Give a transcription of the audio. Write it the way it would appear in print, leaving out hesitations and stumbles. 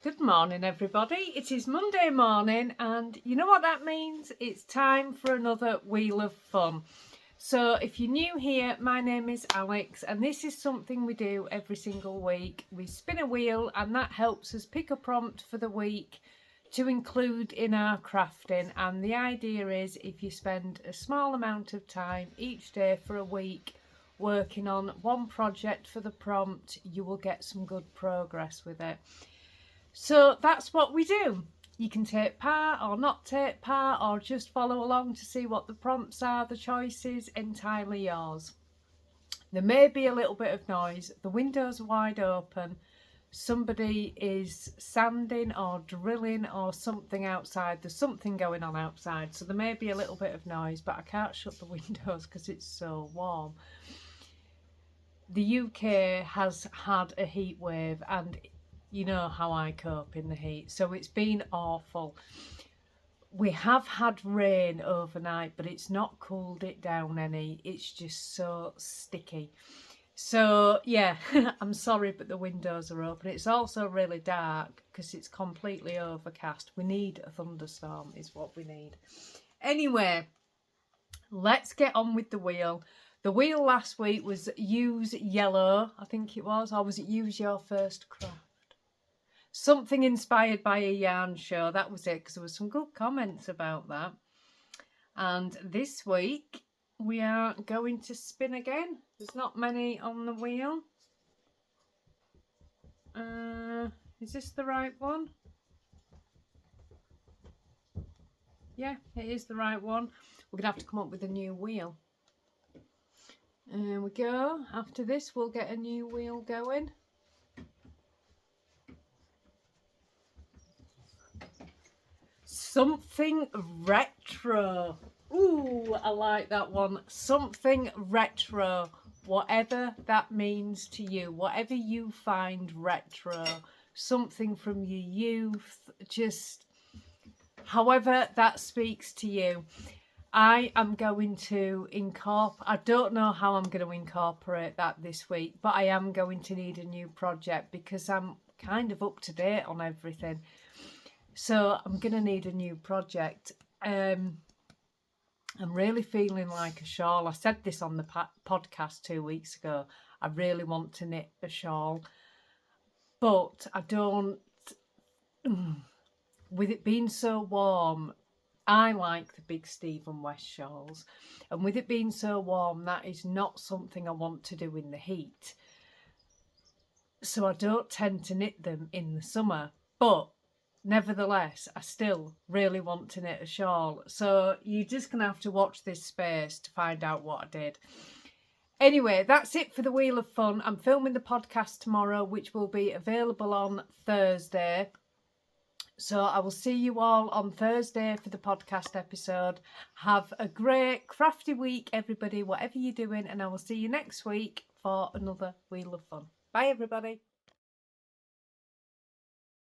Good morning, everybody. It is Monday morning, and you know what that means? It's time for another Wheel of Fun. So if you're new here, my name is Alex, and this is something we do every single week. We spin a wheel, and that helps us pick a prompt for the week to include in our crafting. And the idea is, if you spend a small amount of time each day for a week working on one project for the prompt, you will get some good progress with it. So that's what we do. You can take part or not take part, or just follow along to see what the prompts are. The choice is entirely yours. There may be a little bit of noise. The windows are wide open. Somebody is sanding or drilling or something outside. There's something going on outside, so there may be a little bit of noise, but I can't shut the windows because it's so warm. The UK has had a heat wave, and you know how I cope in the heat, so it's been awful. We have had rain overnight, but it's not cooled it down any. It's just so sticky. So yeah, I'm sorry, but the windows are open. It's also really dark because it's completely overcast. We need a thunderstorm is what we need. Anyway, let's get on with the wheel. The wheel last week was use yellow, I think it was, or was it use your first craft? Something inspired by a yarn show. That was it, because there were some good comments about that. And this week we are going to spin again. There's not many on the wheel. Is this the right one? Yeah, it is the right one. We're gonna have to come up with a new wheel. There we go. After this we'll get a new wheel going. Something retro. Ooh, I like that one. Something retro. Whatever that means to you. Whatever you find retro. Something from your youth. Just however that speaks to you. I am going to I don't know how I'm going to incorporate that this week, but I am going to need a new project because I'm kind of up to date on everything. So I'm going to need a new project. I'm really feeling like a shawl. I said this on the podcast 2 weeks ago. I really want to knit a shawl. But I don't... With it being so warm, I like the big Stephen West shawls. And with it being so warm, that is not something I want to do in the heat. So I don't tend to knit them in the summer. But nevertheless, I still really want to knit a shawl. So you're just going to have to watch this space to find out what I did. Anyway, that's it for the Wheel of Fun. I'm filming the podcast tomorrow, which will be available on Thursday. So I will see you all on Thursday for the podcast episode. Have a great crafty week, everybody, whatever you're doing. And I will see you next week for another Wheel of Fun. Bye, everybody.